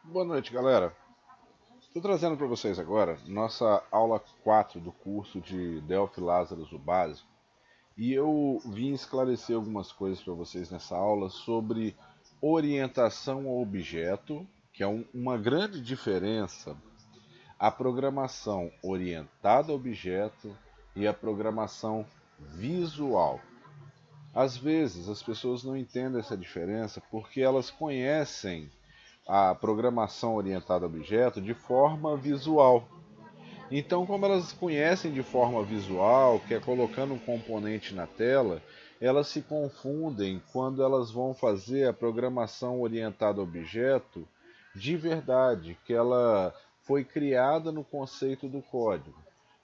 Boa noite, galera. Estou trazendo para vocês agora nossa aula 4 do curso de Delphi Lazarus, o básico. E eu vim esclarecer algumas coisas para vocês nessa aula sobre orientação ao objeto, que é uma grande diferença, a programação orientada a objeto e a programação visual. Às vezes as pessoas não entendem essa diferença porque elas conhecem a programação orientada a objeto de forma visual. Então, como elas conhecem de forma visual, que é colocando um componente na tela, elas se confundem quando elas vão fazer a programação orientada a objeto de verdade, que ela foi criada no conceito do código.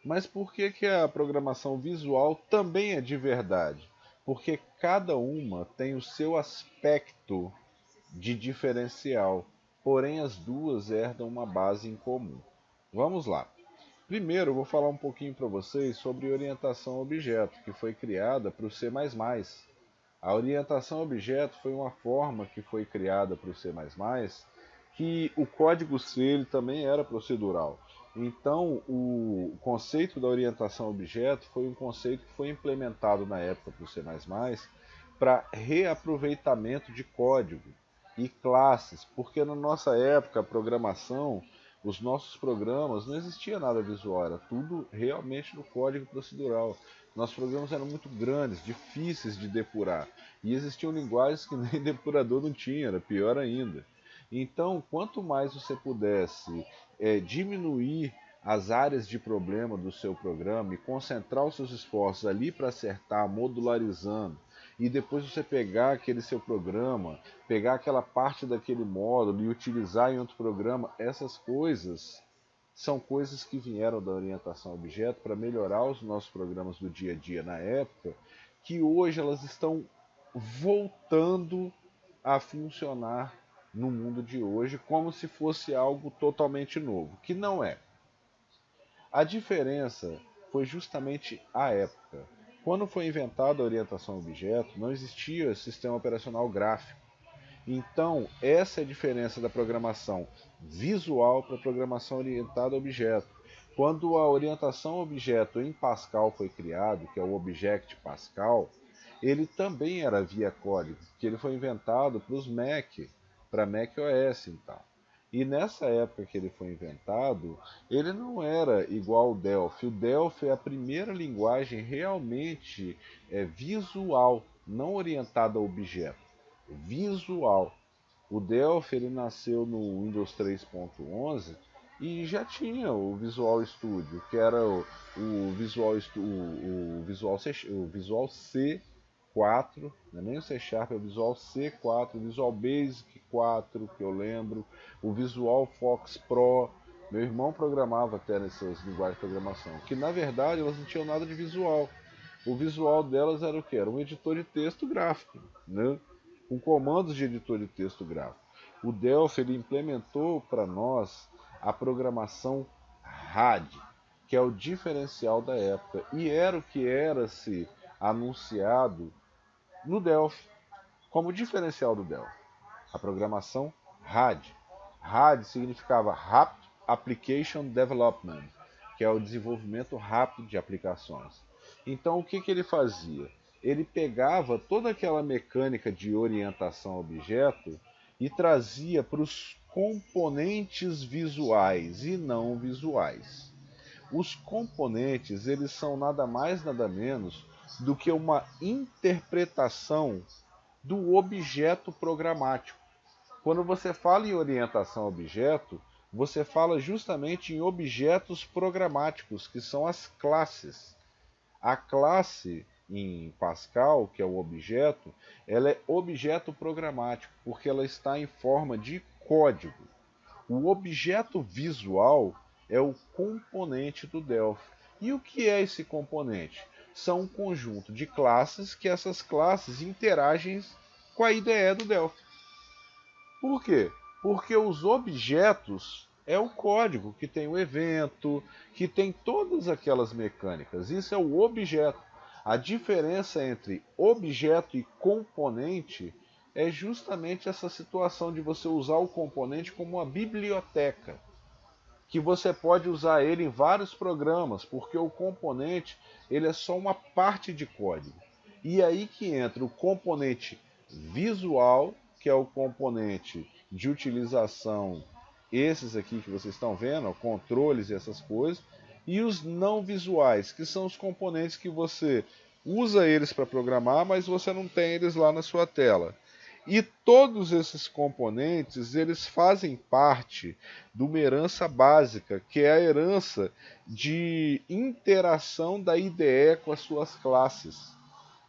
Mas por que, que a programação visual também é de verdade? Porque cada uma tem o seu aspecto de diferencial, porém as duas herdam uma base em comum. Vamos lá. Primeiro, eu vou falar um pouquinho para vocês sobre orientação a objeto, que foi criada para o C++. A orientação a objeto foi uma forma que foi criada para o C++, que o código C ele também era procedural. Então, o conceito da orientação a objeto foi um conceito que foi implementado na época para o C++ para reaproveitamento de código e classes, porque na nossa época a programação, os nossos programas, não existia nada visual, era tudo realmente no código procedural. Nossos programas eram muito grandes, difíceis de depurar, e existiam linguagens que nem depurador não tinha, era pior ainda. Então, quanto mais você pudesse diminuir as áreas de problema do seu programa e concentrar os seus esforços ali para acertar, modularizando, e depois você pegar aquele seu programa, pegar aquela parte daquele módulo e utilizar em outro programa, essas coisas são coisas que vieram da orientação a objeto para melhorar os nossos programas do dia a dia na época, que hoje elas estão voltando a funcionar no mundo de hoje como se fosse algo totalmente novo, que não é. A diferença foi justamente a época. Quando foi inventada a orientação a objeto, não existia sistema operacional gráfico. Então, essa é a diferença da programação visual para a programação orientada a objeto. Quando a orientação a objeto em Pascal foi criado, que é o Object Pascal, ele também era via código, que ele foi inventado para os Mac, para Mac OS então. E nessa época que ele foi inventado, ele não era igual ao Delphi. O Delphi é a primeira linguagem realmente visual, não orientada a objeto, visual. O Delphi ele nasceu no Windows 3.11 e já tinha o Visual Studio, que era o Visual C4, não é nem o C Sharp, é o Visual C4, o Visual Basic 4, que eu lembro, o Visual Fox Pro. Meu irmão programava até nessas linguagens de programação, que na verdade elas não tinham nada de visual. O visual delas era o que? Era um editor de texto gráfico, né? Com comandos de editor de texto gráfico. O Delphi ele implementou para nós a programação RAD, que é o diferencial da época, e era o que era se anunciado no Delphi como diferencial do Delphi, a programação RAD. RAD significava Rapid Application Development, que é o desenvolvimento rápido de aplicações. Então, o que, que ele fazia? Ele pegava toda aquela mecânica de orientação a objeto e trazia para os componentes visuais e não visuais. Os componentes eles são nada mais nada menos do que uma interpretação do objeto programático. Quando você fala em orientação a objeto, você fala justamente em objetos programáticos, que são as classes. A classe em Pascal, que é o objeto, ela é objeto programático, porque ela está em forma de código. O objeto visual é o componente do Delphi. E o que é esse componente? São um conjunto de classes que essas classes interagem com a IDE do Delphi. Por quê? Porque os objetos é o código que tem o evento, que tem todas aquelas mecânicas. Isso é o objeto. A diferença entre objeto e componente é justamente essa situação de você usar o componente como uma biblioteca, que você pode usar ele em vários programas, porque o componente ele é só uma parte de código. E aí que entra o componente visual, que é o componente de utilização, esses aqui que vocês estão vendo, controles e essas coisas, e os não visuais, que são os componentes que você usa eles para programar, mas você não tem eles lá na sua tela. E todos esses componentes, eles fazem parte de uma herança básica, que é a herança de interação da IDE com as suas classes.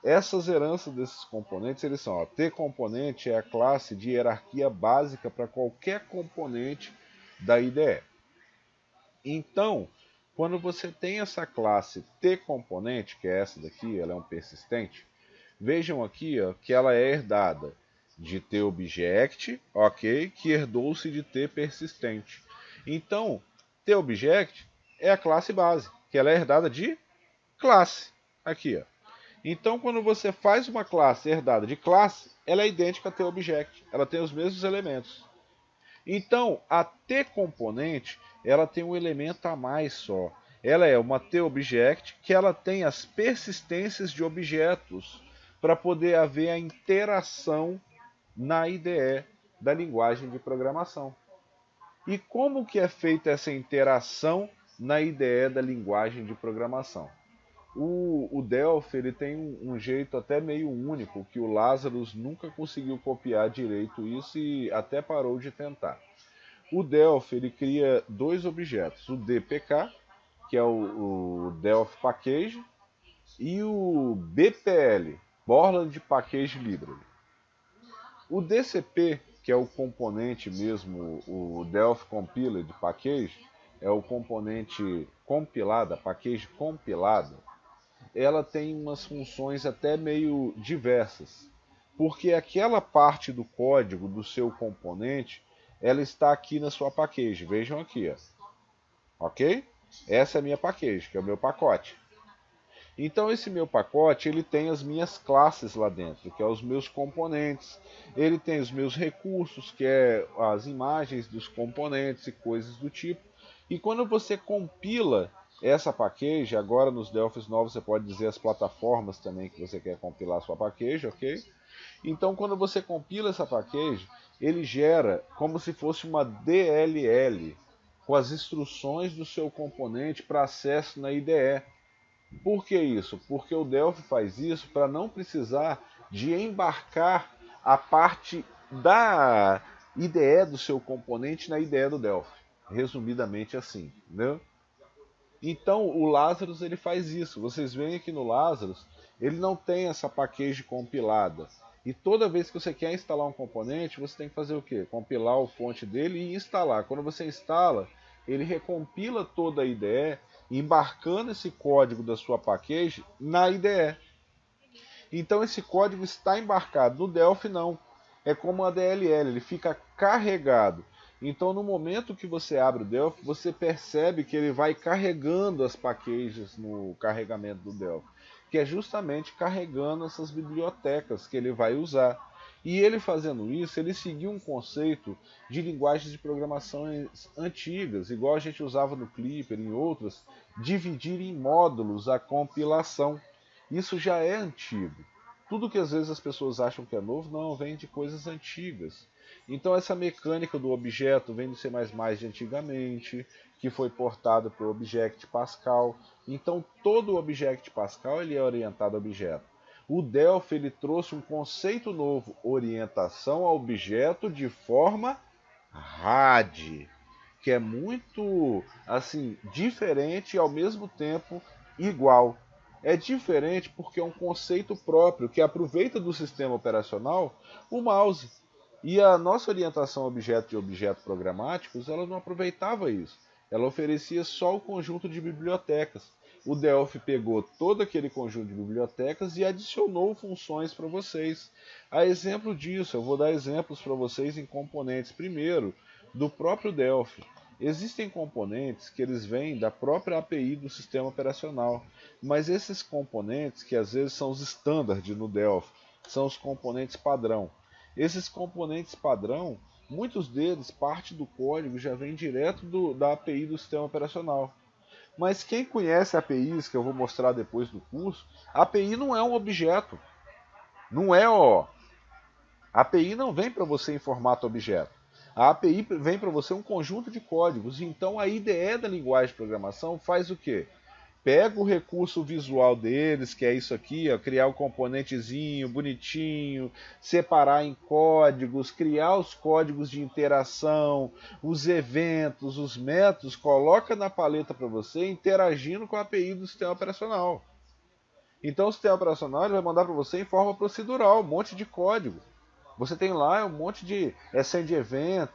Essas heranças desses componentes, eles são, ó, T componente é a classe de hierarquia básica para qualquer componente da IDE. Então, quando você tem essa classe T componente, que é essa daqui, ela é um persistente, vejam aqui ó, que ela é herdada de TObject, ok, que herdou-se de T persistente. Então, TObject é a classe base, que ela é herdada de classe. Aqui, ó. Então, quando você faz uma classe herdada de classe, ela é idêntica a TObject, ela tem os mesmos elementos. Então, a T-componente, ela tem um elemento a mais só. Ela é uma T-object que ela tem as persistências de objetos para poder haver a interação na IDE da linguagem de programação. E como que é feita essa interação na IDE da linguagem de programação? O Delphi ele tem um jeito até meio único, que o Lazarus nunca conseguiu copiar direito isso e até parou de tentar. O Delphi ele cria dois objetos, o DPK, que é o Delphi Package, e o BPL, Borland Package Library. O DCP, que é o componente mesmo, o Delphi Compiled Package, é o componente compilada, package compilada, ela tem umas funções até meio diversas, porque aquela parte do código do seu componente, ela está aqui na sua package, vejam aqui, ó. Ok? Essa é a minha package, que é o meu pacote. Então esse meu pacote, ele tem as minhas classes lá dentro, que é os meus componentes. Ele tem os meus recursos, que é as imagens dos componentes e coisas do tipo. E quando você compila essa package, agora nos Delphis novos você pode dizer as plataformas também que você quer compilar a sua package, ok? Então quando você compila essa package, ele gera como se fosse uma DLL, com as instruções do seu componente para acesso na IDE. Por que isso? Porque o Delphi faz isso para não precisar de embarcar a parte da IDE do seu componente na IDE do Delphi. Resumidamente assim, né? Então o Lazarus ele faz isso. Vocês veem aqui no Lazarus, ele não tem essa package compilada. E toda vez que você quer instalar um componente, você tem que fazer o quê? Compilar o fonte dele e instalar. Quando você instala, ele recompila toda a IDE, embarcando esse código da sua package na IDE. Então esse código está embarcado. No Delphi não. É como a DLL, ele fica carregado. Então no momento que você abre o Delphi, você percebe que ele vai carregando as packages no carregamento do Delphi, que é justamente carregando essas bibliotecas que ele vai usar. E ele fazendo isso, ele seguiu um conceito de linguagens de programação antigas, igual a gente usava no Clipper e em outras, dividir em módulos a compilação. Isso já é antigo. Tudo que às vezes as pessoas acham que é novo, não, vem de coisas antigas. Então essa mecânica do objeto vem do C++ de antigamente, que foi portado para o Object Pascal. Então todo o Object Pascal ele é orientado a objeto. O Delphi ele trouxe um conceito novo, orientação a objeto de forma RAD, que é muito assim diferente e ao mesmo tempo igual. É diferente porque é um conceito próprio que aproveita do sistema operacional o mouse. E a nossa orientação a objeto de objetos programáticos, ela não aproveitava isso. Ela oferecia só o conjunto de bibliotecas. O Delphi pegou todo aquele conjunto de bibliotecas e adicionou funções para vocês. A exemplo disso, eu vou dar exemplos para vocês em componentes. Primeiro, do próprio Delphi. Existem componentes que eles vêm da própria API do sistema operacional, mas esses componentes, que às vezes são os standard no Delphi, são os componentes padrão. Esses componentes padrão, muitos deles, parte do código já vem direto da API do sistema operacional. Mas quem conhece APIs, que eu vou mostrar depois do curso, a API não é um objeto. Não é, ó. A API não vem para você em formato objeto. A API vem para você um conjunto de códigos. Então a IDE da linguagem de programação faz o quê? Pega o recurso visual deles, que é isso aqui, ó, criar um componentezinho bonitinho, separar em códigos, criar os códigos de interação, os eventos, os métodos, coloca na paleta para você interagindo com a API do sistema operacional. Então o sistema operacional ele vai mandar para você em forma procedural, um monte de código. Você tem lá um monte de send event,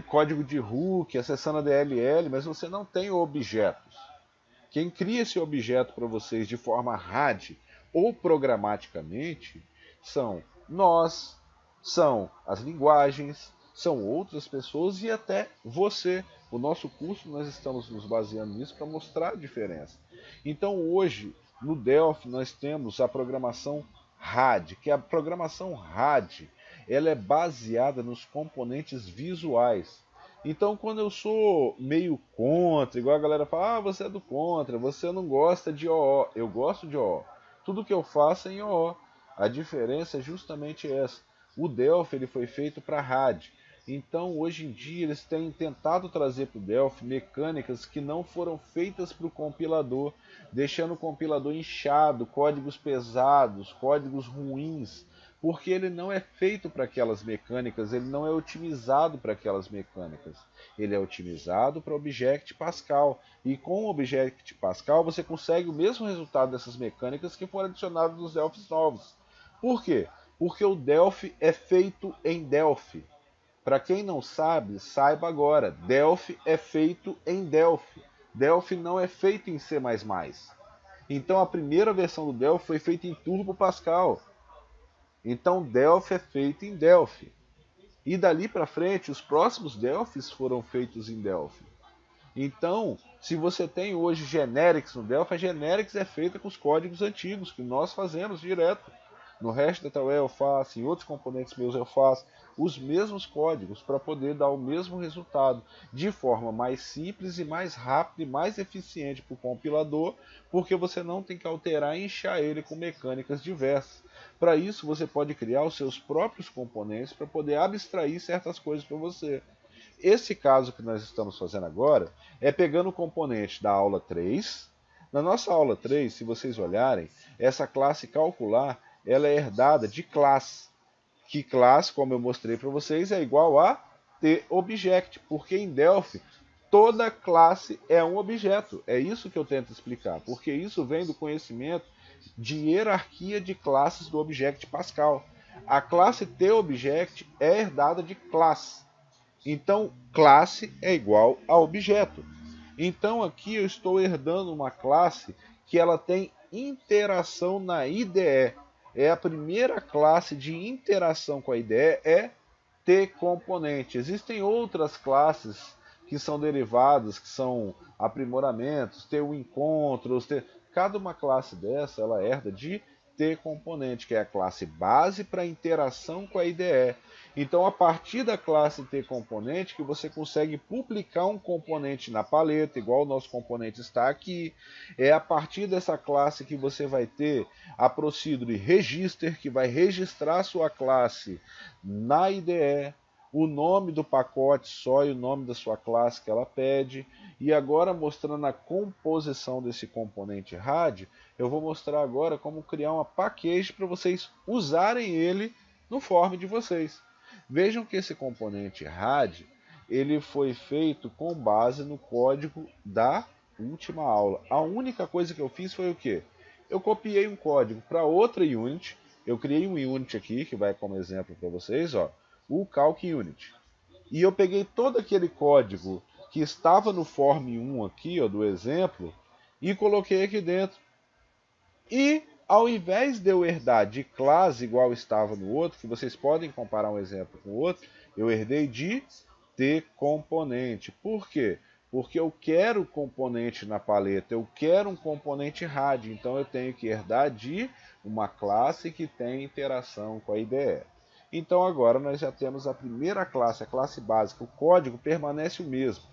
código de hook, acessando a DLL, mas você não tem objetos. Quem cria esse objeto para vocês de forma RAD ou programaticamente são nós, são as linguagens, são outras pessoas e até você. O nosso curso nós estamos nos baseando nisso para mostrar a diferença. Então hoje no Delphi nós temos a programação RAD, que a programação RAD ela é baseada nos componentes visuais. Então, quando eu sou meio contra, igual a galera fala, você é do contra, você não gosta de OO. Eu gosto de OO. Tudo que eu faço é em OO. A diferença é justamente essa. O Delphi ele foi feito para RAD. Então, hoje em dia, eles têm tentado trazer para o Delphi mecânicas que não foram feitas para o compilador, deixando o compilador inchado, códigos pesados, códigos ruins, porque ele não é feito para aquelas mecânicas, ele não é otimizado para aquelas mecânicas. Ele é otimizado para Object Pascal. E com o Object Pascal você consegue o mesmo resultado dessas mecânicas que foram adicionadas nos Delphis novos. Por quê? Porque o Delphi é feito em Delphi. Para quem não sabe, saiba agora, Delphi é feito em Delphi. Delphi não é feito em C++. Então a primeira versão do Delphi foi feita em Turbo Pascal. Então Delphi é feito em Delphi. E dali para frente, os próximos Delphis foram feitos em Delphi. Então, se você tem hoje Generics no Delphi, a Generics é feita com os códigos antigos, que nós fazemos direto. No Hash DataWare eu faço, em outros componentes meus eu faço os mesmos códigos para poder dar o mesmo resultado de forma mais simples e mais rápida e mais eficiente para o compilador, porque você não tem que alterar e inchar ele com mecânicas diversas. Para isso você pode criar os seus próprios componentes para poder abstrair certas coisas para você. Esse caso que nós estamos fazendo agora é pegando o componente da aula 3. Na nossa aula 3, se vocês olharem, essa classe calcular ela é herdada de classe. Que classe, como eu mostrei para vocês, é igual a TObject, porque em Delphi toda classe é um objeto. É isso que eu tento explicar, porque isso vem do conhecimento de hierarquia de classes do Object Pascal. A classe TObject é herdada de classe. Então, classe é igual a objeto. Então, aqui eu estou herdando uma classe que ela tem interação na IDE. É a primeira classe de interação com a IDE, é T-componente. Existem outras classes que são derivadas, que são aprimoramentos, T-encontros, cada uma classe dessa ela herda de T-componente, que é a classe base para interação com a IDE. Então, a partir da classe T-componente, que você consegue publicar um componente na paleta, igual o nosso componente está aqui. É a partir dessa classe que você vai ter a procedure register, que vai registrar a sua classe na IDE, o nome do pacote só e o nome da sua classe que ela pede. E agora, mostrando a composição desse componente RAD, eu vou mostrar agora como criar uma package para vocês usarem ele no form de vocês. Vejam que esse componente RAD ele foi feito com base no código da última aula. A única coisa que eu fiz foi o quê? Eu copiei um código para outra unit. Eu criei um unit aqui, que vai como exemplo para vocês, ó, o Calc Unit. E eu peguei todo aquele código que estava no form 1 aqui, ó, do exemplo, e coloquei aqui dentro. E ao invés de eu herdar de classe igual estava no outro, que vocês podem comparar um exemplo com o outro, eu herdei de T-componente. Por quê? Porque eu quero componente na paleta, eu quero um componente RAD, então eu tenho que herdar de uma classe que tem interação com a IDE. Então agora nós já temos a primeira classe, a classe básica. O código permanece o mesmo.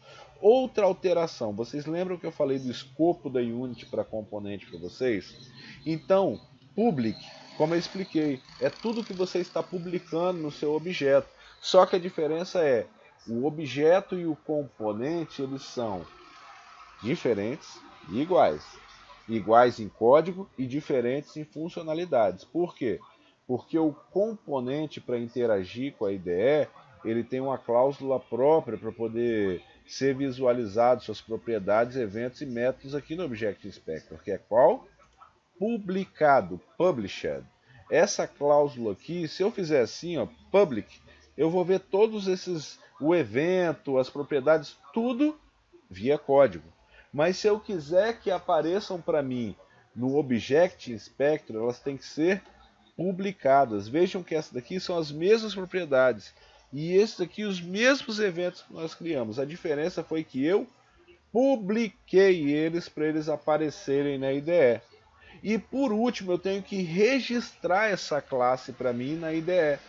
Outra alteração, vocês lembram que eu falei do escopo da Unity para componente para vocês? Então, public, como eu expliquei, é tudo que você está publicando no seu objeto. Só que a diferença é, o objeto e o componente, eles são diferentes e iguais. Iguais em código e diferentes em funcionalidades. Por quê? Porque o componente, para interagir com a IDE, ele tem uma cláusula própria para poder ser visualizado suas propriedades, eventos e métodos aqui no Object Inspector, que é qual? Publicado, published. Essa cláusula aqui, se eu fizer assim, ó, public, eu vou ver todos esses, o evento, as propriedades, tudo via código. Mas se eu quiser que apareçam para mim no Object Inspector, elas têm que ser publicadas. Vejam que essas daqui são as mesmas propriedades. E esses aqui os mesmos eventos que nós criamos. A diferença foi que eu publiquei eles para eles aparecerem na IDE. E por último, eu tenho que registrar essa classe para mim na IDE.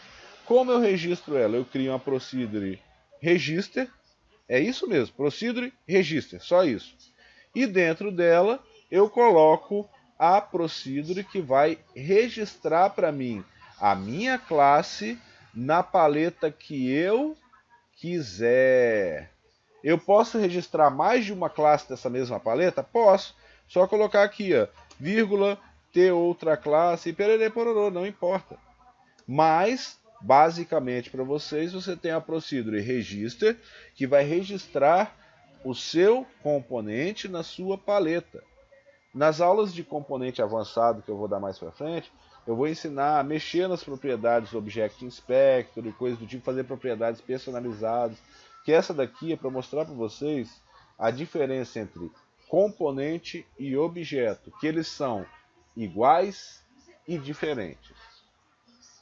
Como eu registro ela? Eu crio uma procedure register. É isso mesmo, procedure register, só isso. E dentro dela eu coloco a procedure que vai registrar para mim a minha classe na paleta que eu quiser. Eu posso registrar mais de uma classe dessa mesma paleta? Posso. Só colocar aqui, ó, vírgula, ter outra classe, e pererê, pororô, não importa. Mas, basicamente para vocês, você tem a procedure register, que vai registrar o seu componente na sua paleta. Nas aulas de componente avançado que eu vou dar mais para frente, eu vou ensinar a mexer nas propriedades do Object Inspector e coisas do tipo, fazer propriedades personalizadas. Que essa daqui é para mostrar para vocês a diferença entre componente e objeto, que eles são iguais e diferentes.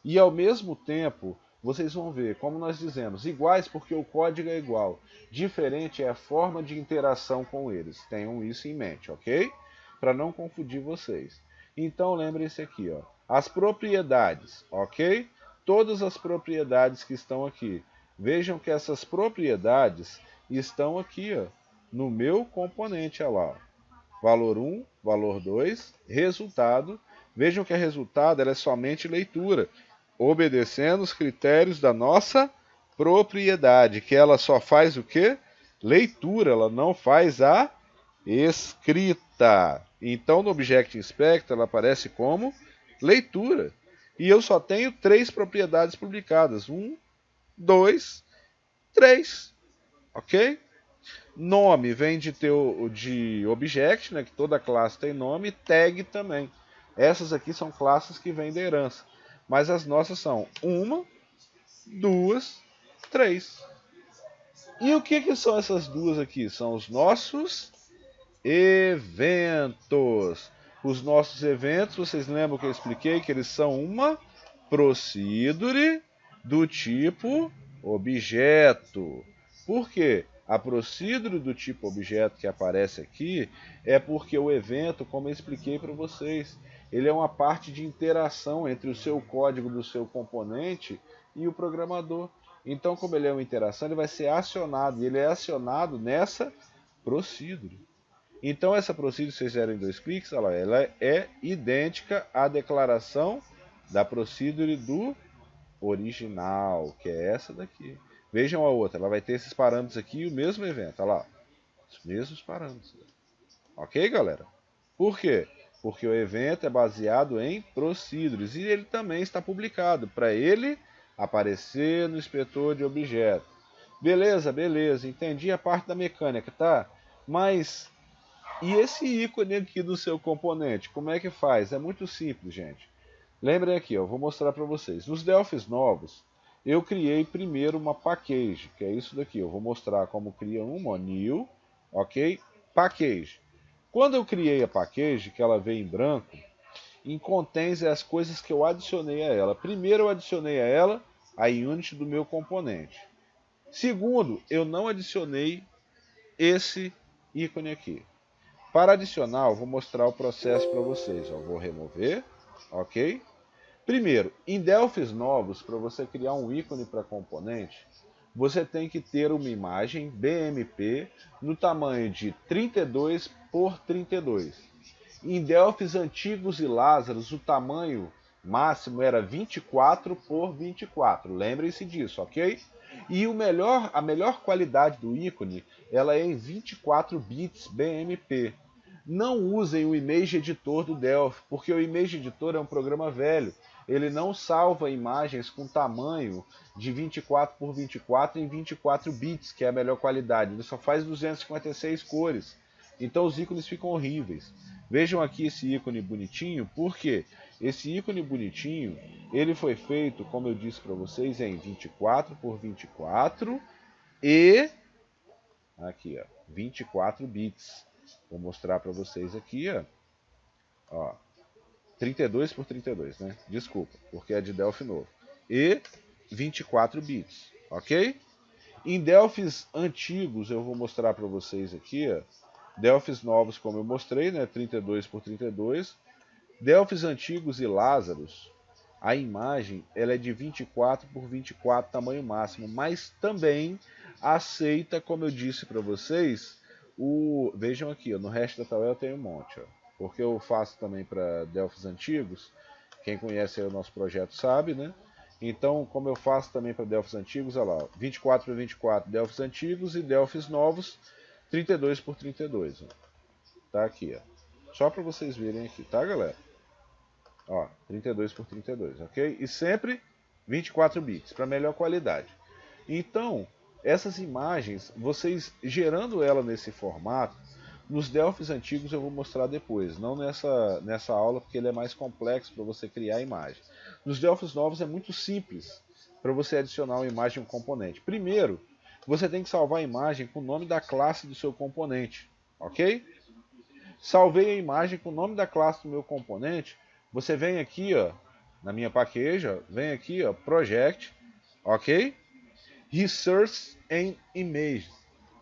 E ao mesmo tempo, vocês vão ver, como nós dizemos, iguais porque o código é igual. Diferente é a forma de interação com eles. Tenham isso em mente, ok? Para não confundir vocês. Então lembrem-se aqui, ó, as propriedades, ok? Todas as propriedades que estão aqui. Vejam que essas propriedades estão aqui, ó, no meu componente, olha lá. Valor 1, valor 2, resultado. Vejam que a resultado ela é somente leitura, obedecendo os critérios da nossa propriedade, que ela só faz o quê? Leitura, ela não faz a escrita. Então no Object Inspector ela aparece como leitura. E eu só tenho 3 propriedades publicadas. 1, 2, 3. Ok? Nome vem de object, né, que toda classe tem nome, tag também. Essas aqui são classes que vêm da herança. Mas as nossas são 1, 2, 3. E o que são essas duas aqui? São os nossos eventos. Os nossos eventos, vocês lembram que eu expliquei que eles são uma procedure do tipo objeto. Por quê? A procedure do tipo objeto que aparece aqui é porque o evento, como eu expliquei para vocês, ele é uma parte de interação entre o seu código do seu componente e o programador. Então, como ele é uma interação, ele vai ser acionado, e ele é acionado nessa procedure. Então, essa procedure, se vocês fizerem 2 cliques, ela é idêntica à declaração da procedure do original, que é essa daqui. Vejam a outra, ela vai ter esses parâmetros aqui e o mesmo evento, olha lá, os mesmos parâmetros. Ok, galera? Por quê? Porque o evento é baseado em procedures e ele também está publicado para ele aparecer no inspetor de objeto. Beleza, beleza, entendi a parte da mecânica, tá? Mas e esse ícone aqui do seu componente, como é que faz? É muito simples, gente. Lembrem aqui, eu vou mostrar para vocês. Nos Delphis novos, eu criei primeiro uma package, que é isso daqui. Eu vou mostrar como cria uma, new, ok? Package. Quando eu criei a package, que ela veio em branco, em contains é as coisas que eu adicionei a ela. Primeiro eu adicionei a ela a unit do meu componente. Segundo, eu não adicionei esse ícone aqui. Para adicionar, eu vou mostrar o processo para vocês. Eu vou remover, ok? Primeiro, em Delphis novos, para você criar um ícone para componente, você tem que ter uma imagem BMP no tamanho de 32 por 32. Em Delphis antigos e Lázaros, o tamanho máximo era 24 por 24. Lembrem-se disso, ok? E a melhor qualidade do ícone, ela é em 24 bits BMP. Não usem o Image Editor do Delphi, porque o Image Editor é um programa velho. Ele não salva imagens com tamanho de 24 por 24 em 24 bits, que é a melhor qualidade. Ele só faz 256 cores. Então os ícones ficam horríveis. Vejam aqui esse ícone bonitinho, porque esse ícone bonitinho, ele foi feito, como eu disse para vocês, em 24 por 24 e aqui, ó, 24 bits. Vou mostrar para vocês aqui, ó, 32 por 32, né? Desculpa, porque é de Delphi novo. E 24 bits, ok? Em Delphis antigos, eu vou mostrar para vocês aqui, ó, Delphis novos, como eu mostrei, né? 32 por 32. Delphis antigos e Lázaros, a imagem ela é de 24 por 24, tamanho máximo, mas também aceita, como eu disse para vocês, vejam aqui, ó, no resto da tabela tem um monte, ó, porque eu faço também para Delphis antigos, quem conhece o nosso projeto sabe, né? Então, como eu faço também para Delphis antigos, olha lá, 24 por 24 Delphis antigos e Delphis novos, 32 por 32. Ó. Tá aqui, ó. Só para vocês verem aqui, tá, galera? Ó, 32 por 32, ok? E sempre 24 bits, para melhor qualidade. Então, essas imagens, vocês gerando ela nesse formato, nos Delphis antigos eu vou mostrar depois, não nessa aula, porque ele é mais complexo para você criar a imagem. Nos Delphis novos é muito simples para você adicionar uma imagem e um componente. Primeiro, você tem que salvar a imagem com o nome da classe do seu componente, ok? Salvei a imagem com o nome da classe do meu componente, você vem aqui, ó, na minha package, ó, vem aqui, ó, Project, ok? Resource and Image.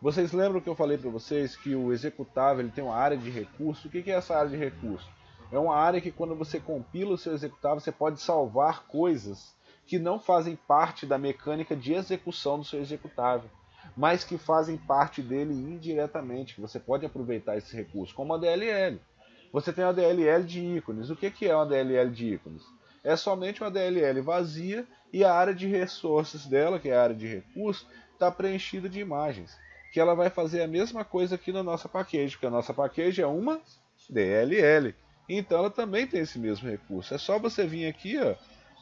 Vocês lembram que eu falei para vocês que o executável ele tem uma área de recurso? O que é essa área de recurso? É uma área que quando você compila o seu executável, você pode salvar coisas que não fazem parte da mecânica de execução do seu executável, mas que fazem parte dele indiretamente, que você pode aproveitar esse recurso, como a DLL. Você tem a DLL de ícones. O que é uma DLL de ícones? É somente uma DLL vazia e a área de resources dela, que é a área de recursos, está preenchida de imagens. Que ela vai fazer a mesma coisa aqui na nossa package, porque a nossa package é uma DLL. Então ela também tem esse mesmo recurso. É só você vir aqui, ó,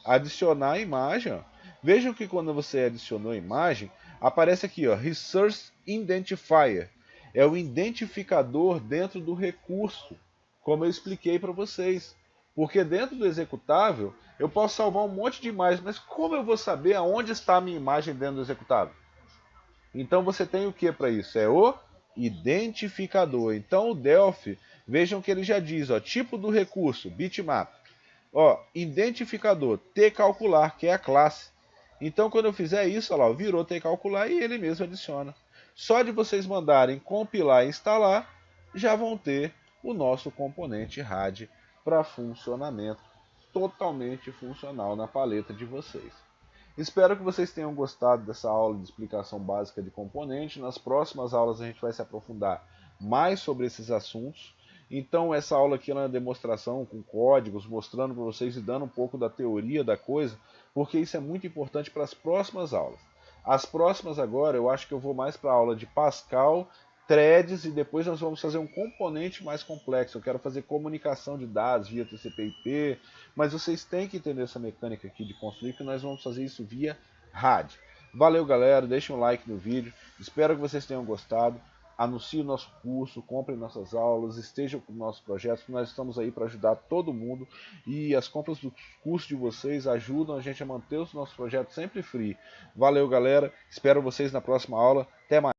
adicionar a imagem. Ó. Vejam que quando você adicionou a imagem, aparece aqui, ó, Resource Identifier. É o identificador dentro do recurso, como eu expliquei para vocês. Porque dentro do executável, eu posso salvar um monte de imagens, mas como eu vou saber aonde está a minha imagem dentro do executável? Então você tem o que para isso? É o identificador. Então o Delphi, vejam que ele já diz, ó, tipo do recurso, bitmap. Ó, identificador, tcalcular, que é a classe. Então quando eu fizer isso, ó lá, virou tcalcular e ele mesmo adiciona. Só de vocês mandarem compilar e instalar, já vão ter o nosso componente RAD para funcionamento totalmente funcional na paleta de vocês. Espero que vocês tenham gostado dessa aula de explicação básica de componente. Nas próximas aulas a gente vai se aprofundar mais sobre esses assuntos. Então essa aula aqui é uma demonstração com códigos, mostrando para vocês e dando um pouco da teoria da coisa, porque isso é muito importante para as próximas aulas. As próximas agora eu acho que eu vou mais para a aula de Pascal, threads e depois nós vamos fazer um componente mais complexo. Eu quero fazer comunicação de dados via TCP/IP, mas vocês têm que entender essa mecânica aqui de construir, que nós vamos fazer isso via RAD. Valeu, galera, deixem um like no vídeo, espero que vocês tenham gostado. Anuncie o nosso curso, comprem nossas aulas, estejam com nossos projetos, que nós estamos aí para ajudar todo mundo. E as compras do curso de vocês ajudam a gente a manter os nossos projetos sempre free. Valeu, galera, espero vocês na próxima aula. Até mais.